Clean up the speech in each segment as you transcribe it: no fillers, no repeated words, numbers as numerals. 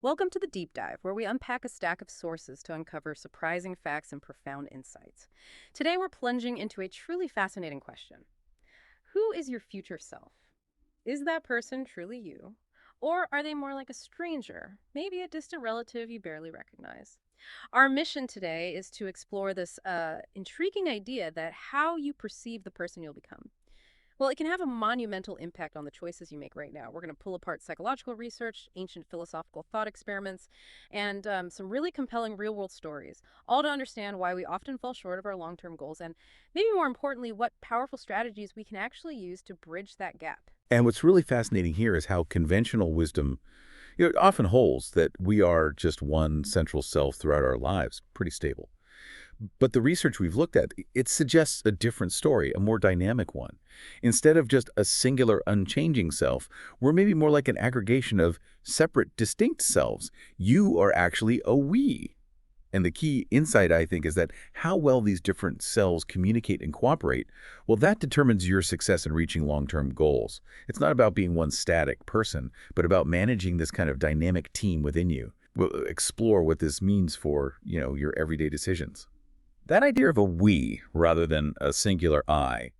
Welcome to the Deep Dive, where we unpack a stack of sources to uncover surprising facts and profound insights. Today, we're plunging into a truly fascinating question. Who is your future self? Is that person truly you? Or are they more like a stranger, maybe a distant relative you barely recognize? Our mission today is to explore this intriguing idea that how you perceive the person you'll become. Well, it can have a monumental impact on the choices you make right now. We're going to pull apart psychological research, ancient philosophical thought experiments, and some really compelling real world stories, all to understand why we often fall short of our long term goals and, maybe more importantly, what powerful strategies we can actually use to bridge that gap. And what's really fascinating here is how conventional wisdom, often holds that we are just one central self throughout our lives, pretty stable. But the research we've looked at, it suggests a different story, a more dynamic one. Instead of just a singular, unchanging self, we're maybe more like an aggregation of separate, distinct selves. You are actually a we. And the key insight, I think, is that how well these different cells communicate and cooperate, well, that determines your success in reaching long-term goals. It's not about being one static person, but about managing this kind of dynamic team within you. We'll explore what this means for, your everyday decisions. That idea of a we rather than a singular I,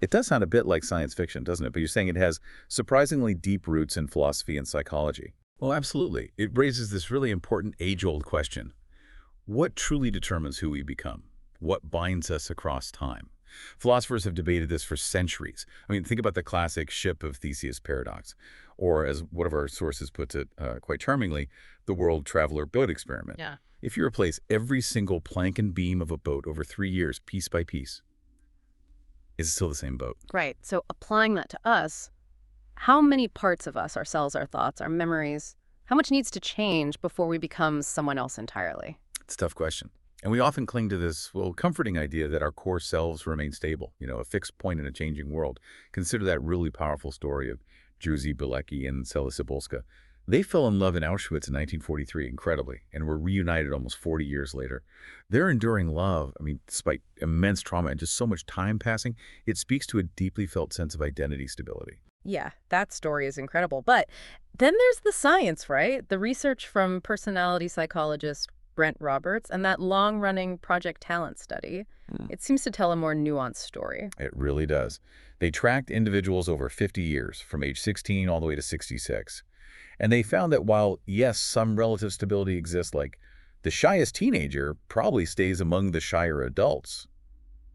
it does sound a bit like science fiction, doesn't it? But you're saying it has surprisingly deep roots in philosophy and psychology. Well, absolutely. It raises this really important age-old question. What truly determines who we become? What binds us across time? Philosophers have debated this for centuries. I mean, think about the classic ship of Theseus paradox, or as one of our sources puts it quite charmingly, the world traveler boat experiment. Yeah. If you replace every single plank and beam of a boat over 3 years, piece by piece, is it still the same boat? Right. So, applying that to us, how many parts of us, ourselves, our thoughts, our memories, how much needs to change before we become someone else entirely? It's a tough question. And we often cling to this, comforting idea that our core selves remain stable, a fixed point in a changing world. Consider that really powerful story of Jerzy Bilecki and Cela Cybulska. They fell in love in Auschwitz in 1943, incredibly, and were reunited almost 40 years later. Their enduring love, despite immense trauma and just so much time passing, it speaks to a deeply felt sense of identity stability. Yeah, that story is incredible. But then there's the science, right? The research from personality psychologist Brent Roberts and that long-running Project Talent study. It seems to tell a more nuanced story. It really does. They tracked individuals over 50 years, from age 16 all the way to 66. And they found that while, yes, some relative stability exists, like the shyest teenager probably stays among the shyer adults,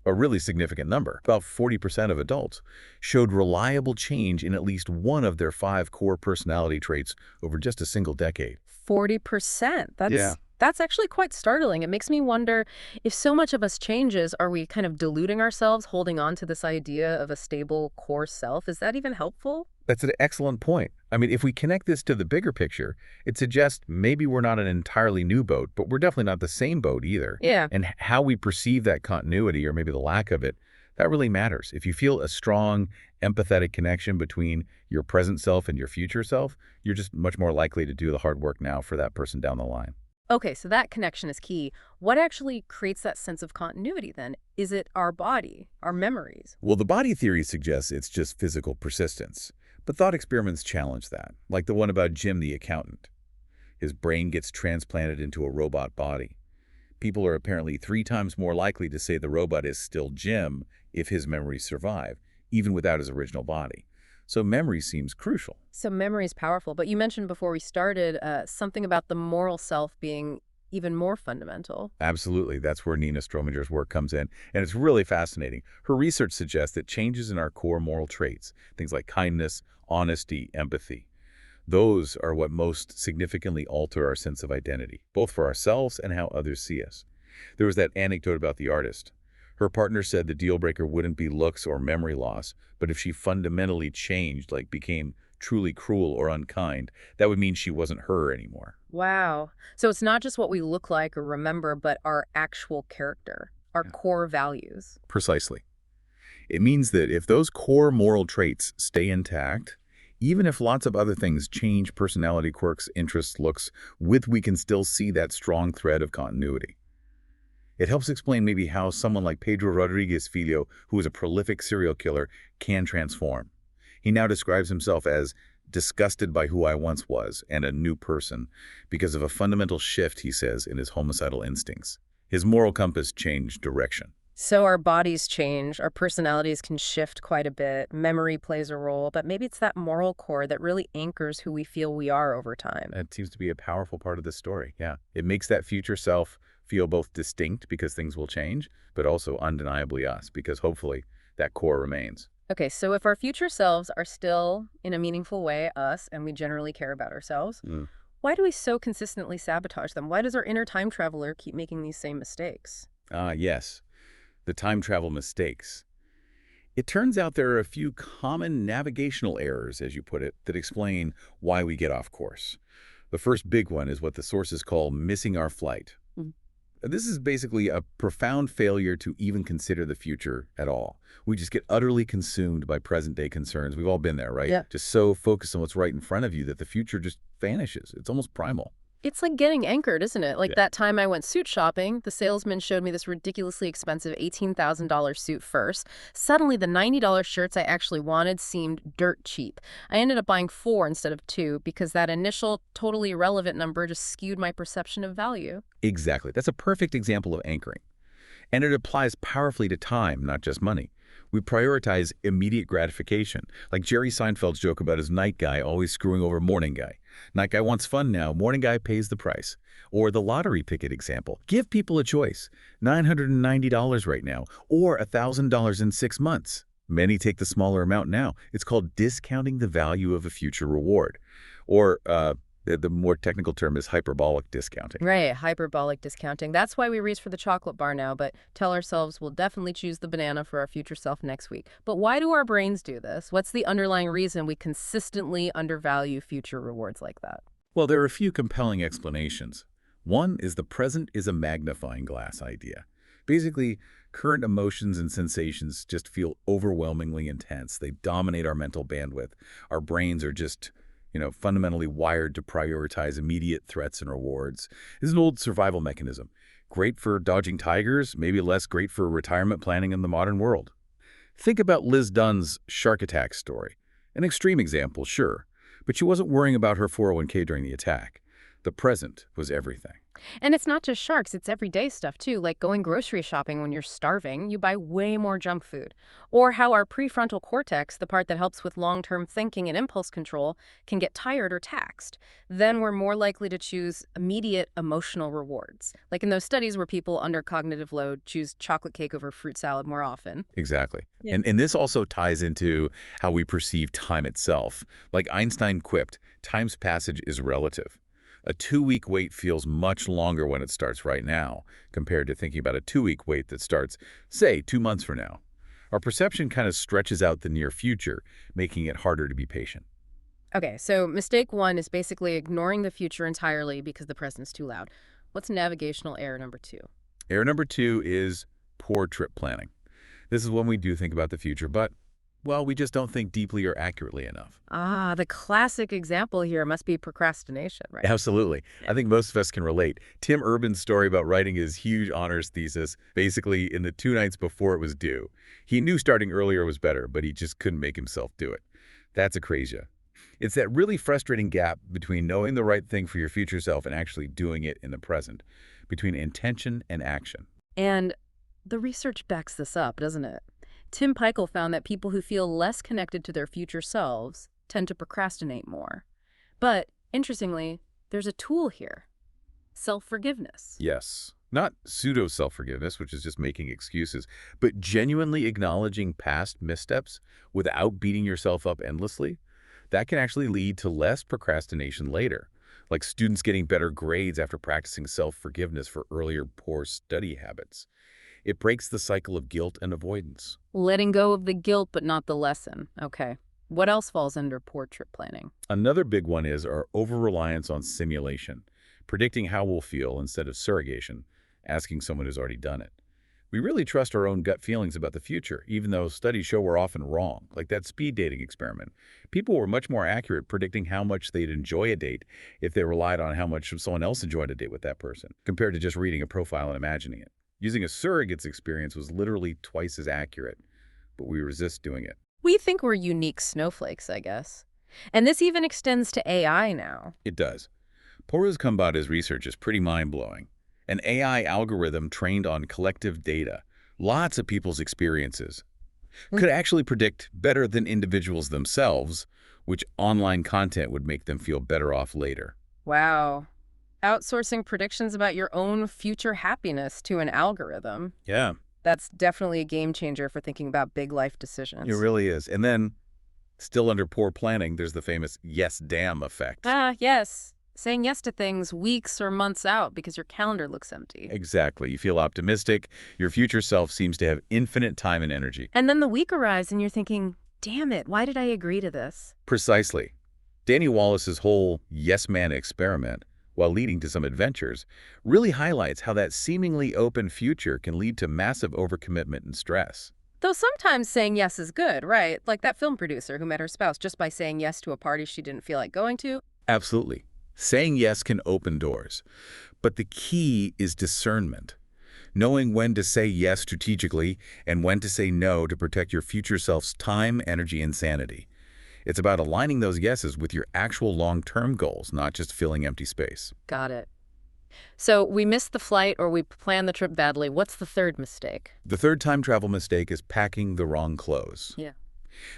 a really significant number. About 40% of adults showed reliable change in at least one of their 5 core personality traits over just a single decade. 40%. Yeah. That's actually quite startling. It makes me wonder if so much of us changes, are we kind of deluding ourselves, holding on to this idea of a stable core self? Is that even helpful? That's an excellent point. If we connect this to the bigger picture, it suggests maybe we're not an entirely new boat, but we're definitely not the same boat either. Yeah. And how we perceive that continuity, or maybe the lack of it, that really matters. If you feel a strong, empathetic connection between your present self and your future self, you're just much more likely to do the hard work now for that person down the line. Okay, so that connection is key. What actually creates that sense of continuity then? Is it our body, our memories? Well, the body theory suggests it's just physical persistence, but thought experiments challenge that, like the one about Jim the accountant. His brain gets transplanted into a robot body. People are apparently 3 times more likely to say the robot is still Jim if his memories survive, even without his original body. So memory seems crucial. So memory is powerful, but you mentioned before we started something about the moral self being even more fundamental. Absolutely. That's where Nina Strominger's work comes in. And it's really fascinating. Her research suggests that changes in our core moral traits, things like kindness, honesty, empathy, those are what most significantly alter our sense of identity, both for ourselves and how others see us. There was that anecdote about the artist. Her partner said the deal breaker wouldn't be looks or memory loss, but if she fundamentally changed, like became truly cruel or unkind, that would mean she wasn't her anymore. Wow. So it's not just what we look like or remember, but our actual character, our Yeah. core values. Precisely. It means that if those core moral traits stay intact, even if lots of other things change, personality quirks, interests, looks, we can still see that strong thread of continuity. It helps explain maybe how someone like Pedro Rodriguez Filho, who is a prolific serial killer, can transform. He now describes himself as disgusted by who I once was and a new person because of a fundamental shift, he says, in his homicidal instincts. His moral compass changed direction. So our bodies change, our personalities can shift quite a bit, memory plays a role, but maybe it's that moral core that really anchors who we feel we are over time. That seems to be a powerful part of the story, yeah. It makes that future self feel both distinct because things will change, but also undeniably us because hopefully that core remains. Okay, so if our future selves are still, in a meaningful way, us, and we generally care about ourselves, Mm. why do we so consistently sabotage them? Why does our inner time traveler keep making these same mistakes? Yes, the time travel mistakes. It turns out there are a few common navigational errors, as you put it, that explain why we get off course. The first big one is what the sources call missing our flight. Mm. This is basically a profound failure to even consider the future at all. We just get utterly consumed by present-day concerns. We've all been there, right? Yeah. Just so focused on what's right in front of you that the future just vanishes. It's almost primal. It's like getting anchored, isn't it? Like Yeah. that time I went suit shopping, the salesman showed me this ridiculously expensive $18,000 suit first. Suddenly, the $90 shirts I actually wanted seemed dirt cheap. I ended up buying 4 instead of 2 because that initial, totally irrelevant number just skewed my perception of value. Exactly. That's a perfect example of anchoring. And it applies powerfully to time, not just money. We prioritize immediate gratification, like Jerry Seinfeld's joke about his night guy always screwing over morning guy. Night guy wants fun now, morning guy pays the price. Or the lottery ticket example. Give people a choice. $990 right now, or $1,000 in 6 months. Many take the smaller amount now. It's called discounting the value of a future reward. Or the more technical term is hyperbolic discounting. Right, hyperbolic discounting. That's why we reach for the chocolate bar now, but tell ourselves we'll definitely choose the banana for our future self next week. But why do our brains do this? What's the underlying reason we consistently undervalue future rewards like that? Well, there are a few compelling explanations. One is the present is a magnifying glass idea. Basically, current emotions and sensations just feel overwhelmingly intense. They dominate our mental bandwidth. Our brains are just fundamentally wired to prioritize immediate threats and rewards. This is an old survival mechanism. Great for dodging tigers, maybe less great for retirement planning in the modern world. Think about Liz Dunn's shark attack story. An extreme example, sure, but she wasn't worrying about her 401k during the attack. The present was everything. And it's not just sharks, it's everyday stuff too, like going grocery shopping when you're starving, you buy way more junk food. Or how our prefrontal cortex, the part that helps with long-term thinking and impulse control, can get tired or taxed. Then we're more likely to choose immediate emotional rewards. Like in those studies where people under cognitive load choose chocolate cake over fruit salad more often. Exactly. Yeah. And this also ties into how we perceive time itself. Like Einstein quipped, time's passage is relative. A 2-week wait feels much longer when it starts right now, compared to thinking about a 2-week wait that starts, say, 2 months from now. Our perception kind of stretches out the near future, making it harder to be patient. Okay, so mistake 1 is basically ignoring the future entirely because the present's too loud. What's navigational error number 2? Error number 2 is poor trip planning. This is when we do think about the future, but, well, we just don't think deeply or accurately enough. Ah, the classic example here must be procrastination, right? Absolutely. I think most of us can relate. Tim Urban's story about writing his huge honors thesis, basically in the 2 nights before it was due. He knew starting earlier was better, but he just couldn't make himself do it. That's acrasia. It's that really frustrating gap between knowing the right thing for your future self and actually doing it in the present, between intention and action. And the research backs this up, doesn't it? Tim Peichel found that people who feel less connected to their future selves tend to procrastinate more. But, interestingly, there's a tool here. Self-forgiveness. Yes. Not pseudo-self-forgiveness, which is just making excuses, but genuinely acknowledging past missteps without beating yourself up endlessly. That can actually lead to less procrastination later, like students getting better grades after practicing self-forgiveness for earlier poor study habits. It breaks the cycle of guilt and avoidance. Letting go of the guilt, but not the lesson. Okay. What else falls under poor trip planning? Another big one is our over-reliance on simulation, predicting how we'll feel instead of surrogation, asking someone who's already done it. We really trust our own gut feelings about the future, even though studies show we're often wrong, like that speed dating experiment. People were much more accurate predicting how much they'd enjoy a date if they relied on how much someone else enjoyed a date with that person, compared to just reading a profile and imagining it. Using a surrogate's experience was literally twice as accurate, but we resist doing it. We think we're unique snowflakes, I guess. And this even extends to AI now. It does. Porus Kambata's research is pretty mind-blowing. An AI algorithm trained on collective data, lots of people's experiences, could actually predict better than individuals themselves which online content would make them feel better off later. Wow. Outsourcing predictions about your own future happiness to an algorithm. Yeah, That's definitely a game changer for thinking about big life it decisions. really is. And then, still under poor planning, there's the famous yes damn effect. Ah, yes. Saying yes to things weeks or months out because your calendar looks empty. Exactly. You feel optimistic. Your future self seems to have infinite time and energy. And then the week arrives and you're thinking, damn it, why did I agree to this? Precisely. Danny Wallace's whole yes man experiment, while leading to some adventures, really highlights how that seemingly open future can lead to massive overcommitment and stress. Though sometimes saying yes is good, right? Like that film producer who met her spouse just by saying yes to a party she didn't feel like going to. Absolutely. Saying yes can open doors. But the key is discernment. Knowing when to say yes strategically and when to say no to protect your future self's time, energy, and sanity. It's about aligning those yeses with your actual long-term goals, not just filling empty space. Got it. So we missed the flight or we planned the trip badly. What's the third mistake? The third time travel mistake is packing the wrong clothes. Yeah.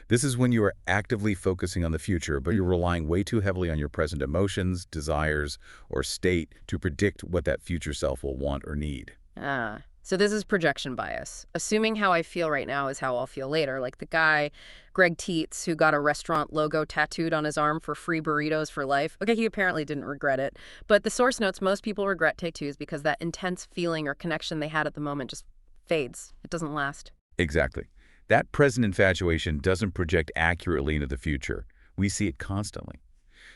This is when you are actively focusing on the future, but you're relying way too heavily on your present emotions, desires, or state to predict what that future self will want or need. Ah, so this is projection bias. Assuming how I feel right now is how I'll feel later. Like the guy, Greg Teets, who got a restaurant logo tattooed on his arm for free burritos for life. Okay, he apparently didn't regret it. But the source notes most people regret tattoos because that intense feeling or connection they had at the moment just fades. It doesn't last. Exactly. That present infatuation doesn't project accurately into the future. We see it constantly.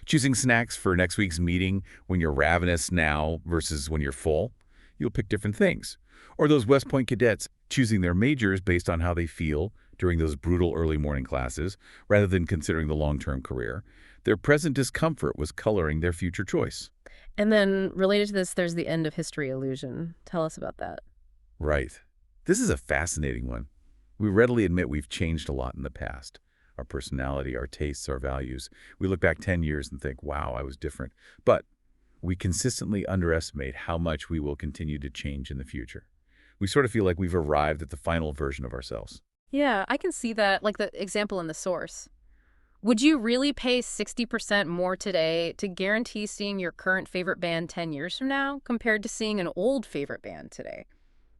Choosing snacks for next week's meeting when you're ravenous now versus when you're full, you'll pick different things. Or those West Point cadets choosing their majors based on how they feel during those brutal early morning classes, rather than considering the long-term career. Their present discomfort was coloring their future choice. And then related to this, there's the end of history illusion. Tell us about that. Right. This is a fascinating one. We readily admit we've changed a lot in the past. Our personality, our tastes, our values. We look back 10 years and think, wow, I was different. But we consistently underestimate how much we will continue to change in the future. We sort of feel like we've arrived at the final version of ourselves. Yeah, I can see that, like the example in the source. Would you really pay 60% more today to guarantee seeing your current favorite band 10 years from now compared to seeing an old favorite band today?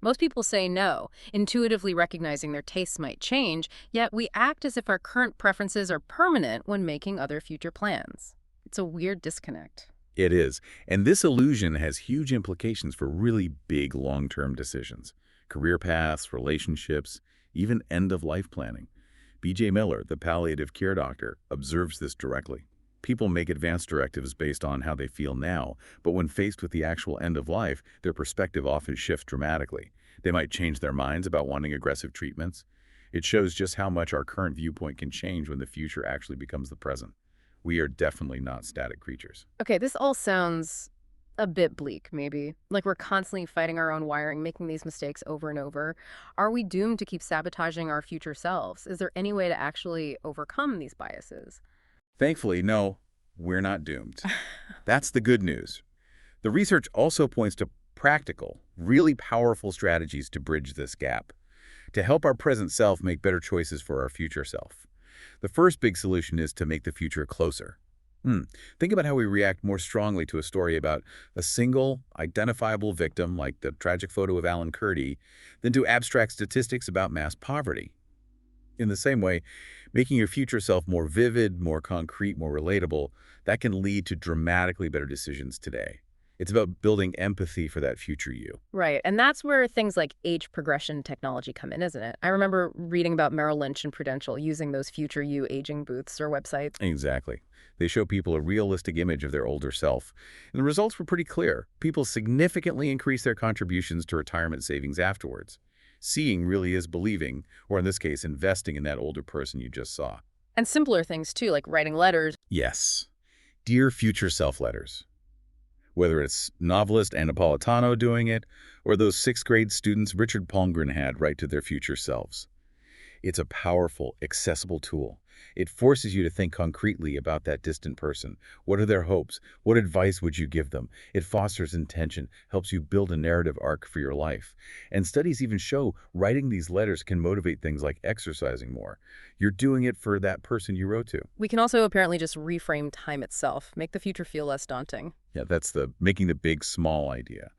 Most people say no, intuitively recognizing their tastes might change, yet we act as if our current preferences are permanent when making other future plans. It's a weird disconnect. It is. And this illusion has huge implications for really big long-term decisions. Career paths, relationships, even end-of-life planning. B.J. Miller, the palliative care doctor, observes this directly. People make advance directives based on how they feel now, but when faced with the actual end of life, their perspective often shifts dramatically. They might change their minds about wanting aggressive treatments. It shows just how much our current viewpoint can change when the future actually becomes the present. We are definitely not static creatures. Okay, this all sounds a bit bleak, maybe. Like we're constantly fighting our own wiring, making these mistakes over and over. Are we doomed to keep sabotaging our future selves? Is there any way to actually overcome these biases? Thankfully, no, we're not doomed. That's the good news. The research also points to practical, really powerful strategies to bridge this gap, to help our present self make better choices for our future self. The first big solution is to make the future closer. Think about how we react more strongly to a story about a single, identifiable victim, like the tragic photo of Alan Kurdi, than to abstract statistics about mass poverty. In the same way, making your future self more vivid, more concrete, more relatable, that can lead to dramatically better decisions today. It's about building empathy for that future you. Right. And that's where things like age progression technology come in, isn't it? I remember reading about Merrill Lynch and Prudential using those future you aging booths or websites. Exactly. They show people a realistic image of their older self. And the results were pretty clear. People significantly increased their contributions to retirement savings afterwards. Seeing really is believing, or in this case, investing in that older person you just saw. And simpler things too, like writing letters. Yes. Dear future self letters. Whether it's novelist Anna Napolitano doing it, or those 6th grade students Richard Palmgren had write to their future selves. It's a powerful, accessible tool, It forces you to think concretely about that distant person. What are their hopes? What advice would you give them? It fosters intention, helps you build a narrative arc for your life. And studies even show writing these letters can motivate things like exercising more. You're doing it for that person you wrote to. We can also apparently just reframe time itself, make the future feel less daunting. Yeah, that's the making the big small idea.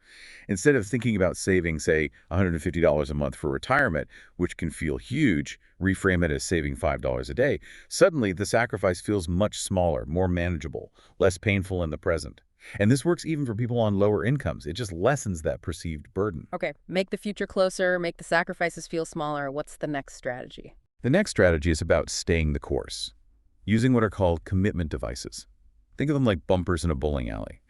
Instead of thinking about saving, say, $150 a month for retirement, which can feel huge, reframe it as saving $5 a day. Suddenly, the sacrifice feels much smaller, more manageable, less painful in the present. And this works even for people on lower incomes. It just lessens that perceived burden. Okay, make the future closer, make the sacrifices feel smaller. What's the next strategy? The next strategy is about staying the course, using what are called commitment devices. Think of them like bumpers in a bowling alley.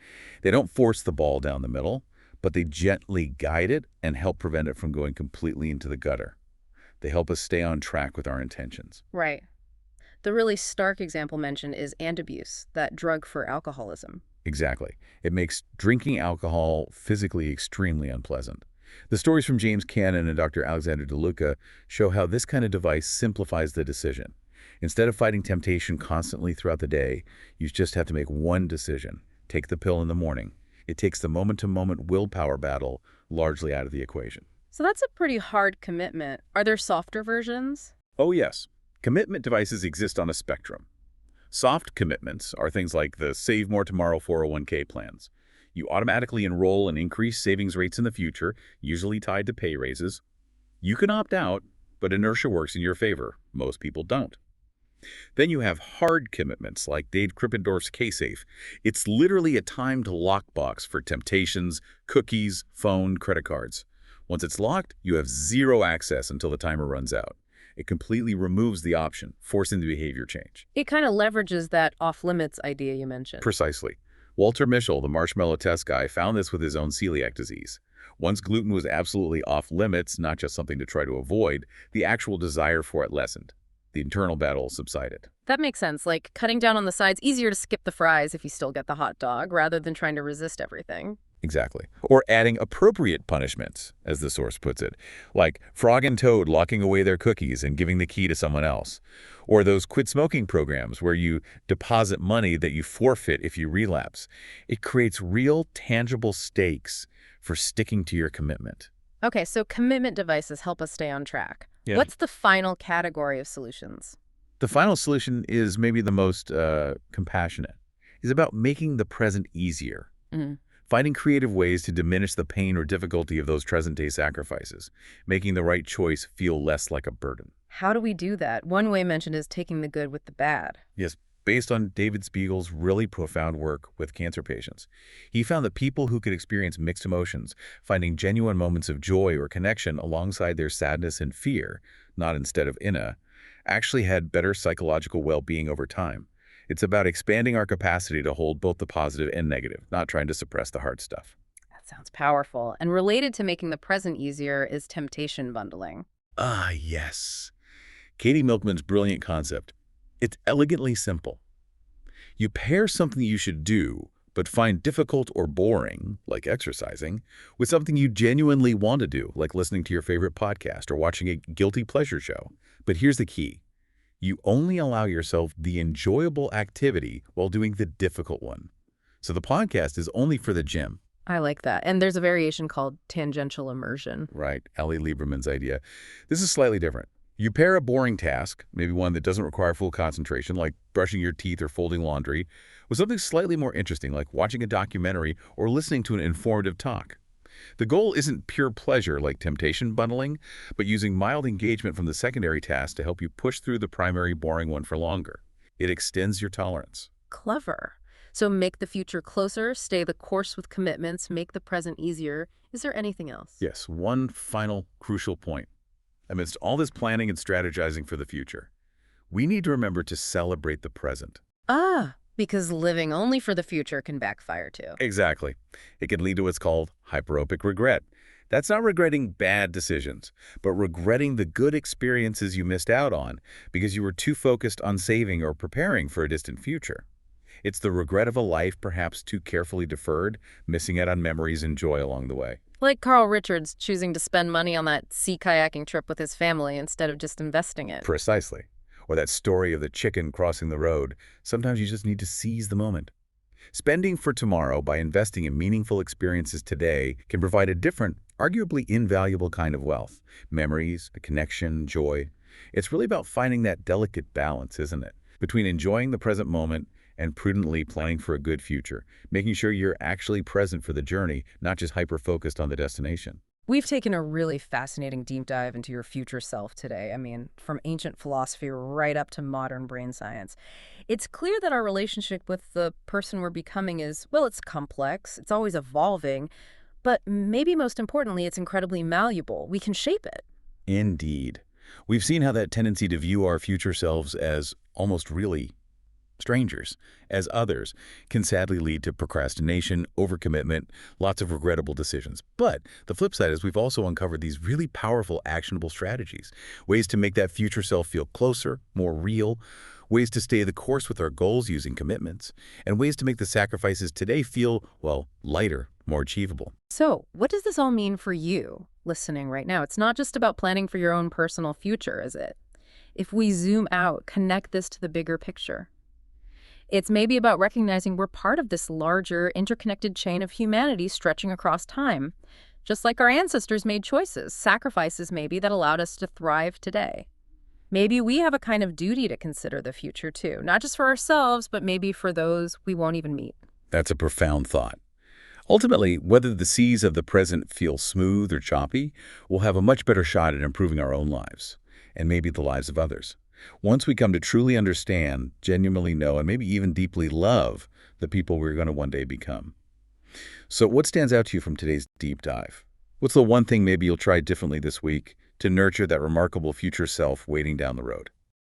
They don't force the ball down the middle, but they gently guide it and help prevent it from going completely into the gutter. They help us stay on track with our intentions. Right. The really stark example mentioned is abuse, that drug for alcoholism. Exactly. It makes drinking alcohol physically extremely unpleasant. The stories from James Cannon and Dr. Alexander DeLuca show how this kind of device simplifies the decision. Instead of fighting temptation constantly throughout the day, you just have to make one decision. Take the pill in the morning. It takes the moment-to-moment willpower battle largely out of the equation. So that's a pretty hard commitment. Are there softer versions? Oh yes, commitment devices exist on a spectrum. Soft commitments are things like the Save More Tomorrow 401k plans. You automatically enroll in increased savings rates in the future, usually tied to pay raises. You can opt out, but inertia works in your favor. Most people don't. Then you have hard commitments like Dave Krippendorf's K-Safe. It's literally a timed lockbox for temptations, cookies, phone, credit cards. Once it's locked, you have zero access until the timer runs out. It completely removes the option, forcing the behavior change. It kind of leverages that off-limits idea you mentioned. Precisely. Walter Mischel, the marshmallow test guy, found this with his own celiac disease. Once gluten was absolutely off-limits, not just something to try to avoid, the actual desire for it lessened. The internal battle subsided. That makes sense. Like cutting down on the sides, easier to skip the fries if you still get the hot dog, rather than trying to resist everything. Exactly. Or adding appropriate punishments, as the source puts it, like Frog and Toad locking away their cookies and giving the key to someone else. Or those quit smoking programs where you deposit money that you forfeit if you relapse. It creates real, tangible stakes for sticking to your commitment. Okay, so commitment devices help us stay on track. Yeah. What's the final category of solutions? The final solution is maybe the most compassionate. It's about making the present easier. Finding creative ways to diminish the pain or difficulty of those present-day sacrifices, making the right choice feel less like a burden. How do we do that? One way mentioned is taking the good with the bad. Yes, based on David Spiegel's really profound work with cancer patients. He found that people who could experience mixed emotions, finding genuine moments of joy or connection alongside their sadness and fear, not instead of actually had better psychological well-being over time. It's about expanding our capacity to hold both the positive and negative, not trying to suppress the hard stuff. That sounds powerful. And related to making the present easier is temptation bundling. Ah, yes. Katie Milkman's brilliant concept. It's elegantly simple. You pair something you should do, but find difficult or boring, like exercising, with something you genuinely want to do, like listening to your favorite podcast or watching a guilty pleasure show. But here's the key. You only allow yourself the enjoyable activity while doing the difficult one. So the podcast is only for the gym. I like that. And there's a variation called tangential immersion. Right, Ali Lieberman's idea. This is slightly different. You pair a boring task, maybe one that doesn't require full concentration, like brushing your teeth or folding laundry, with something slightly more interesting, like watching a documentary or listening to an informative talk. The goal isn't pure pleasure like temptation bundling, but using mild engagement from the secondary task to help you push through the primary boring one for longer. It extends your tolerance. Clever. So make the future closer, stay the course with commitments, make the present easier. Is there anything else? Yes, one final crucial point. Amidst all this planning and strategizing for the future, we need to remember to celebrate the present. Because living only for the future can backfire too. Exactly. It can lead to what's called hyperopic regret. That's not regretting bad decisions, but regretting the good experiences you missed out on because you were too focused on saving or preparing for a distant future. It's the regret of a life perhaps too carefully deferred, missing out on memories and joy along the way. Like Carl Richards choosing to spend money on that sea kayaking trip with his family instead of just investing it. Precisely. or that story of the chicken crossing the road. Sometimes you just need to seize the moment. Spending for tomorrow by investing in meaningful experiences today can provide a different, arguably invaluable kind of wealth. Memories, a connection, joy. It's really about finding that delicate balance, isn't it? Between enjoying the present moment and prudently planning for a good future, making sure you're actually present for the journey, not just hyper-focused on the destination. We've taken a really fascinating deep dive into your future self today. I mean, from ancient philosophy right up to modern brain science. It's clear that our relationship with the person we're becoming is, well, it's complex, it's always evolving, but maybe most importantly, it's incredibly malleable. We can shape it. Indeed. We've seen how that tendency to view our future selves as almost really strangers, as others, can sadly lead to procrastination, overcommitment, lots of regrettable decisions. But the flip side is we've also uncovered these really powerful, actionable strategies, ways to make that future self feel closer, more real, ways to stay the course with our goals using commitments, and ways to make the sacrifices today feel, well, lighter, more achievable. So, what does this all mean for you listening right now? It's not just about planning for your own personal future, is it? If we zoom out, connect this to the bigger picture. It's maybe about recognizing we're part of this larger, interconnected chain of humanity stretching across time. Just like our ancestors made choices, sacrifices maybe, that allowed us to thrive today. Maybe we have a kind of duty to consider the future too, not just for ourselves, but maybe for those we won't even meet. That's a profound thought. Ultimately, whether the seas of the present feel smooth or choppy, we'll have a much better shot at improving our own lives, and maybe the lives of others. Once we come to truly understand, genuinely know, and maybe even deeply love the people we're going to one day become. So what stands out to you from today's deep dive? What's the one thing maybe you'll try differently this week to nurture that remarkable future self waiting down the road?